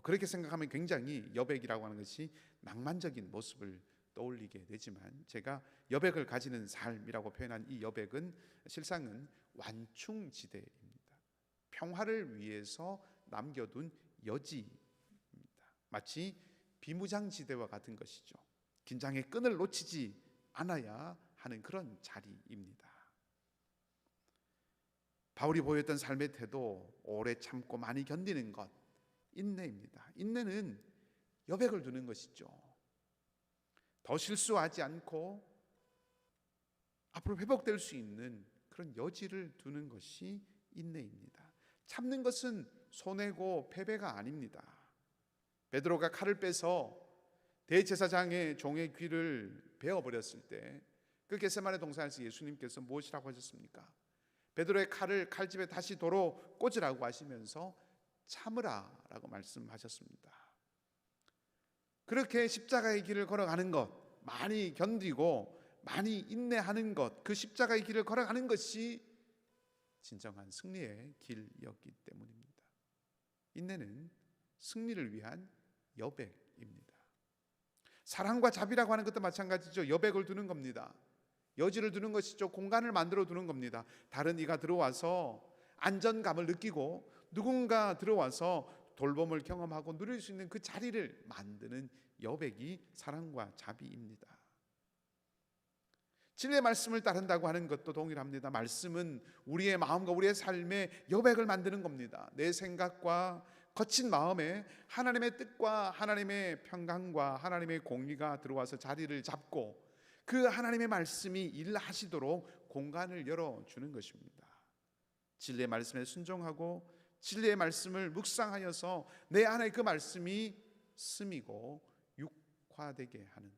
그렇게 생각하면 굉장히 여백이라고 하는 것이 낭만적인 모습을 떠올리게 되지만 제가 여백을 가지는 삶이라고 표현한 이 여백은 실상은 완충지대입니다. 평화를 위해서 남겨둔 여지입니다. 마치 비무장지대와 같은 것이죠. 긴장의 끈을 놓치지 않아야 하는 그런 자리입니다. 바울이 보였던 삶의 태도, 오래 참고 많이 견디는 것, 인내입니다. 인내는 여백을 두는 것이죠. 더 실수하지 않고 앞으로 회복될 수 있는 그런 여지를 두는 것이 인내입니다. 참는 것은 손해고 패배가 아닙니다. 베드로가 칼을 빼서 대제사장의 종의 귀를 베어버렸을 때 그 겟세마네 동산에서 예수님께서 무엇이라고 하셨습니까? 베드로의 칼을 칼집에 다시 도로 꽂으라고 하시면서 참으라 라고 말씀하셨습니다. 그렇게 십자가의 길을 걸어가는 것, 많이 견디고 많이 인내하는 것, 그 십자가의 길을 걸어가는 것이 진정한 승리의 길이었기 때문입니다. 인내는 승리를 위한 여백입니다. 사랑과 자비라고 하는 것도 마찬가지죠. 여백을 두는 겁니다. 여지를 두는 것이죠. 공간을 만들어 두는 겁니다. 다른 이가 들어와서 안전감을 느끼고 누군가 들어와서 돌봄을 경험하고 누릴 수 있는 그 자리를 만드는 여백이 사랑과 자비입니다. 진리의 말씀을 따른다고 하는 것도 동일합니다. 말씀은 우리의 마음과 우리의 삶의 여백을 만드는 겁니다. 내 생각과 거친 마음에 하나님의 뜻과 하나님의 평강과 하나님의 공의가 들어와서 자리를 잡고 그 하나님의 말씀이 일하시도록 공간을 열어주는 것입니다. 진리의 말씀에 순종하고 진리의 말씀을 묵상하여서 내 안에 그 말씀이 스미고 육화되게 하는,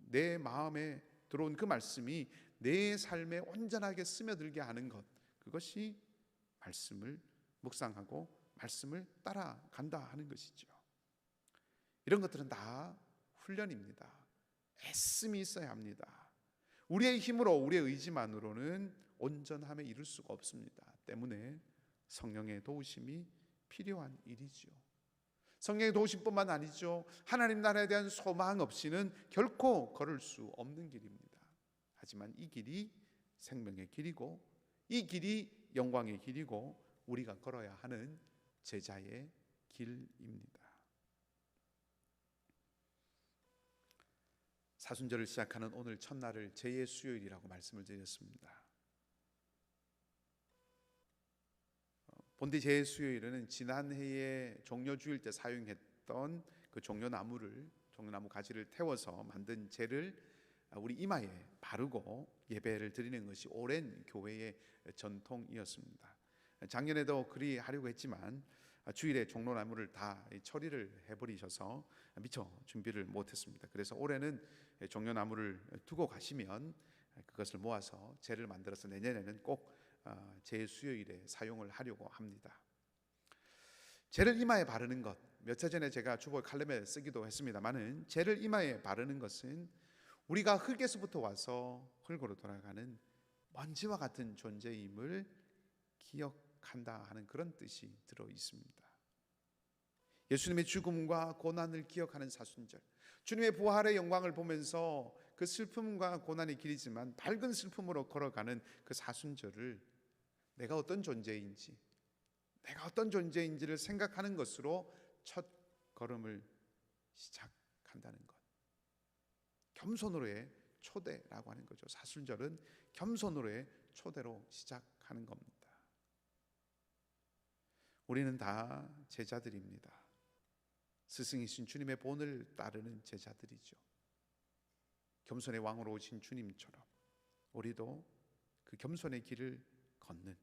내 마음에 들어온 그 말씀이 내 삶에 온전하게 스며들게 하는 것, 그것이 말씀을 묵상하고 말씀을 따라간다 하는 것이죠. 이런 것들은 다 훈련입니다. 애씀이 있어야 합니다. 우리의 힘으로 우리의 의지만으로는 온전함에 이를 수가 없습니다. 때문에 성령의 도우심이 필요한 일이죠. 성령의 도우심뿐만 아니죠. 하나님 나라에 대한 소망 없이는 결코 걸을 수 없는 길입니다. 하지만 이 길이 생명의 길이고 이 길이 영광의 길이고 우리가 걸어야 하는 제자의 길입니다. 사순절을 시작하는 오늘 첫날을 제의 수요일이라고 말씀을 드렸습니다. 본디 제의 수요일에는 지난해에 종려주일 때 사용했던 그 종려나무 가지를 태워서 만든 제를 우리 이마에 바르고 예배를 드리는 것이 오랜 교회의 전통이었습니다. 작년에도 그리 하려고 했지만 주일에 종려나무를 다 처리를 해버리셔서 미처 준비를 못했습니다. 그래서 올해는 종려나무를 두고 가시면 그것을 모아서 제를 만들어서 내년에는 꼭 제 수요일에 사용을 하려고 합니다. 제를 이마에 바르는 것, 몇 차 전에 제가 주보 칼럼에 쓰기도 했습니다만은 제를 이마에 바르는 것은 우리가 흙에서부터 와서 흙으로 돌아가는 먼지와 같은 존재임을 기억한다 하는 그런 뜻이 들어 있습니다. 예수님의 죽음과 고난을 기억하는 사순절, 주님의 부활의 영광을 보면서 그 슬픔과 고난의 길이지만 밝은 슬픔으로 걸어가는 그 사순절을 내가 어떤 존재인지를 생각하는 것으로 첫 걸음을 시작한다는 것, 겸손으로의 초대라고 하는 거죠. 사순절은 겸손으로의 초대로 시작하는 겁니다. 우리는 다 제자들입니다. 스승이신 주님의 본을 따르는 제자들이죠. 겸손의 왕으로 오신 주님처럼 우리도 그 겸손의 길을 걷는,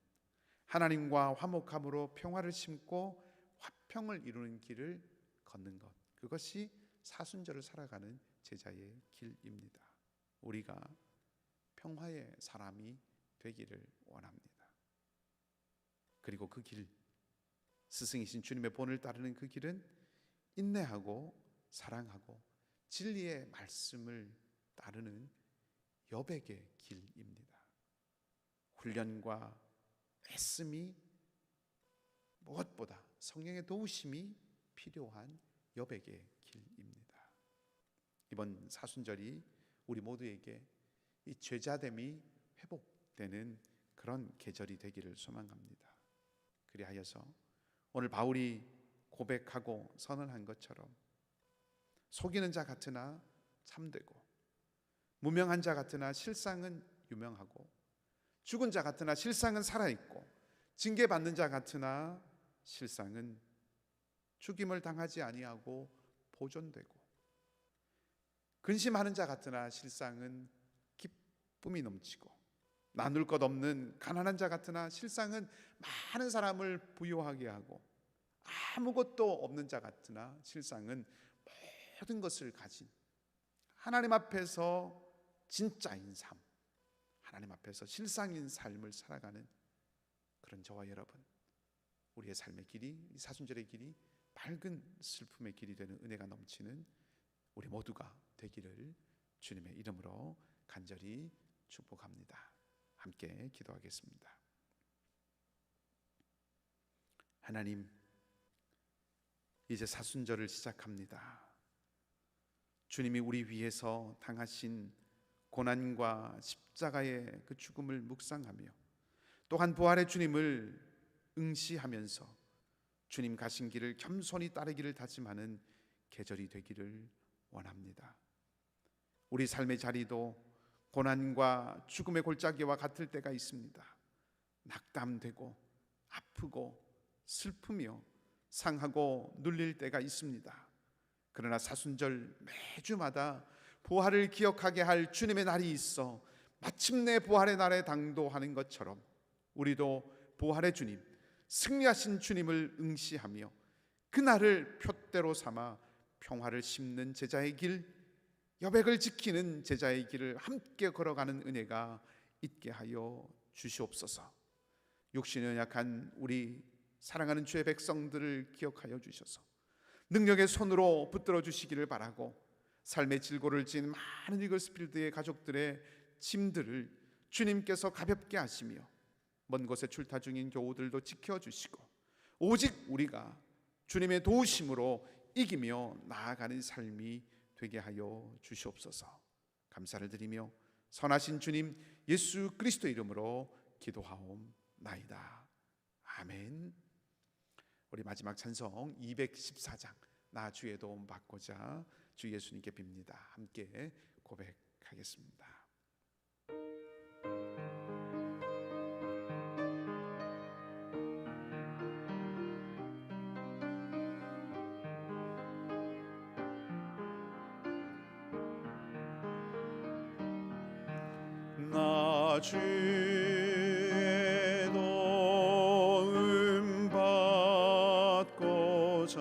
하나님과 화목함으로 평화를 심고 화평을 이루는 길을 걷는 것, 그것이 사순절을 살아가는 제자의 길입니다. 우리가 평화의 사람이 되기를 원합니다. 그리고 그 길, 스승이신 주님의 본을 따르는 그 길은 인내하고 사랑하고 진리의 말씀을 따르는 여백의 길입니다. 훈련과 애씀이 무엇보다 성령의 도우심이 필요한 여백의 길입니다. 이번 사순절이 우리 모두에게 이 제자됨이 회복되는 그런 계절이 되기를 소망합니다. 그리하여서 오늘 바울이 고백하고 선언한 것처럼 속이는 자 같으나 참되고 무명한 자 같으나 실상은 유명하고 죽은 자 같으나 실상은 살아있고 징계받는 자 같으나 실상은 죽임을 당하지 아니하고 보존되고 근심하는 자 같으나 실상은 기쁨이 넘치고 나눌 것 없는 가난한 자 같으나 실상은 많은 사람을 부유하게 하고 아무것도 없는 자 같으나 실상은 모든 것을 가진 하나님 앞에서 진짜인 삶, 하나님 앞에서 실상인 삶을 살아가는 그런 저와 여러분, 우리의 삶의 길이, 사순절의 길이 밝은 슬픔의 길이 되는 은혜가 넘치는 우리 모두가 되기를 주님의 이름으로 간절히 축복합니다. 함께 기도하겠습니다. 하나님, 이제 사순절을 시작합니다. 주님이 우리 위해서 당하신 고난과 십자가의 그 죽음을 묵상하며 또한 부활의 주님을 응시하면서 주님 가신 길을 겸손히 따르기를 다짐하는 계절이 되기를 원합니다. 우리 삶의 자리도 고난과 죽음의 골짜기와 같을 때가 있습니다. 낙담되고 아프고 슬프며 상하고 눌릴 때가 있습니다. 그러나 사순절 매주마다 부활을 기억하게 할 주님의 날이 있어 마침내 부활의 날에 당도하는 것처럼 우리도 부활의 주님, 승리하신 주님을 응시하며 그 날을 표대로 삼아 평화를 심는 제자의 길, 여백을 지키는 제자의 길을 함께 걸어가는 은혜가 있게 하여 주시옵소서. 육신이 연약한 우리 사랑하는 주의 백성들을 기억하여 주셔서 능력의 손으로 붙들어 주시기를 바라고, 삶의 질고를 진 많은 이글스필드의 가족들의 짐들을 주님께서 가볍게 하시며 먼 곳에 출타 중인 교우들도 지켜주시고 오직 우리가 주님의 도우심으로 이기며 나아가는 삶이 되게 하여 주시옵소서. 감사를 드리며 선하신 주님 예수 그리스도 이름으로 기도하옵나이다. 아멘. 우리 마지막 찬송 214장 나 주의 도움 받고자 주 예수님께 빕니다. 함께 고백하겠습니다. 나 주의 도움 받고자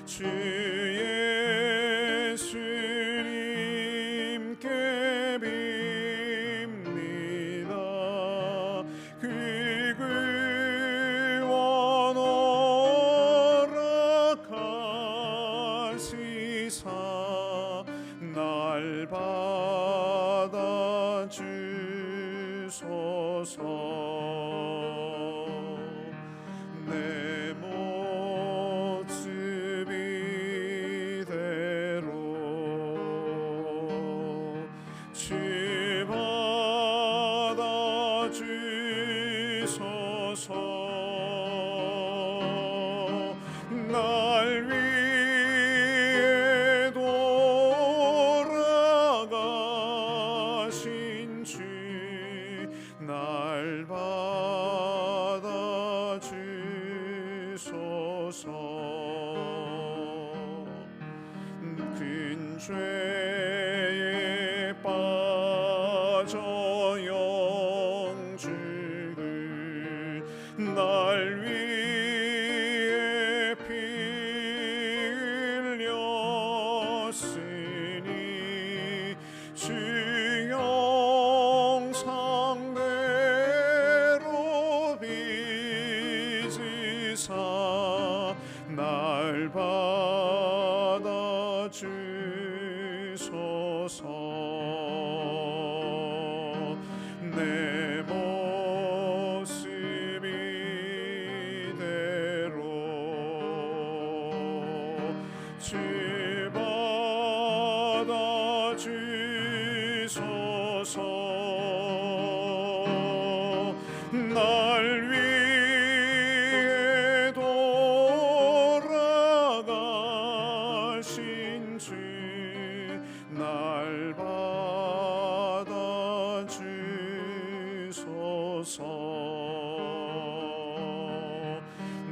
주 예수님께 빕니다. 그 구원 허락하시사 날 받아 주소서. 내 모습 이대로 주 받아 주소서. 날 위해 돌아가신 주 날 받아 주소서. 큰 죄에 빠져 영죽을 날 위해 피 흘렸으니 주 영상대로 빚으사 날 받아 주소서. 내 모습 이대로 주 받아 주소서. 날 위해 돌아가신 주 날 받아 주소서.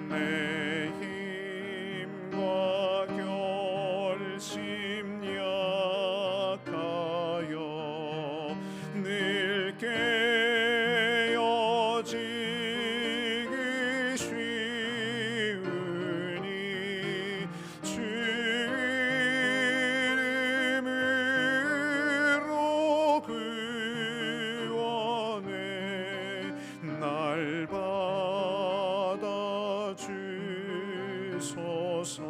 내 힘과 결심 약하여 늘 깨어지기 쉬우니 날 받아주소서.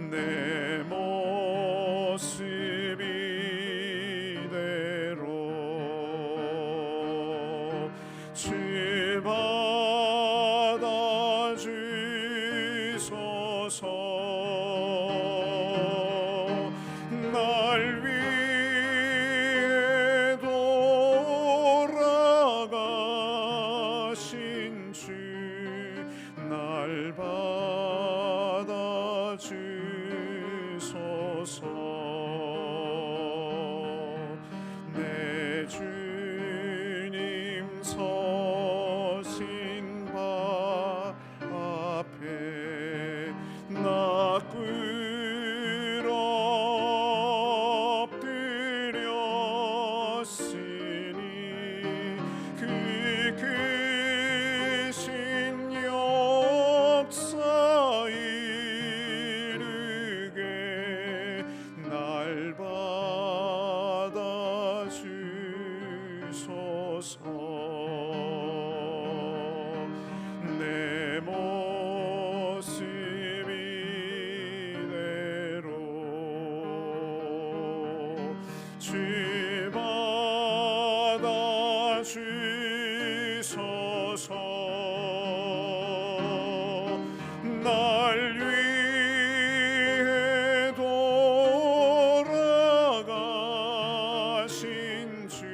내 모습 이대로 주 받아주소서. 날 위해 돌아가신 주 날 받아주소서. 내 주님 서신 바 앞에 나 엎드렸으니 그 크신 역사 이르게 날 받아주소서. 내 모습 이대로 주 받아주소서. 날 위해 돌아가신 주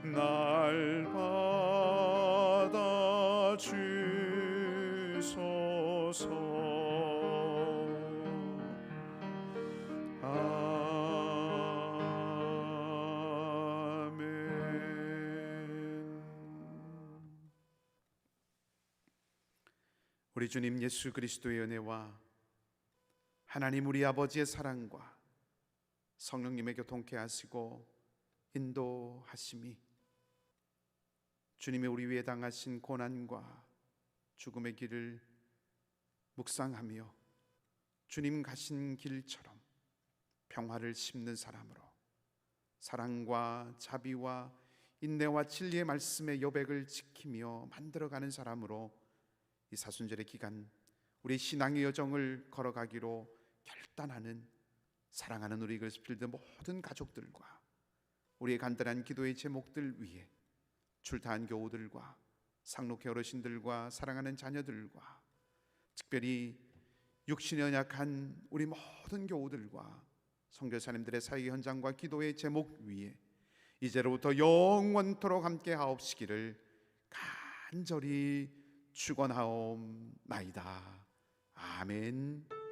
날 받아주소서. 아멘. 우리 주님 예수 그리스도의 은혜와 하나님 우리 아버지의 사랑과 성령님의 교통케 하시고 인도하심이 주님의 우리 위에 당하신 고난과 죽음의 길을 묵상하며 주님 가신 길처럼 평화를 심는 사람으로 사랑과 자비와 인내와 진리의 말씀의 여백을 지키며 만들어가는 사람으로 이 사순절의 기간 우리 신앙의 여정을 걸어가기로 결단하는 사랑하는 우리 그리스도필드 모든 가족들과 우리의 간단한 기도의 제목들 위에 출타한 교우들과 상록회 어르신들과 사랑하는 자녀들과 특별히 육신이 연약한 우리 모든 교우들과 선교사님들의 사역의 현장과 기도의 제목 위에 이제로부터 영원토록 함께 하옵시기를 간절히 축원하옵나이다. 아멘.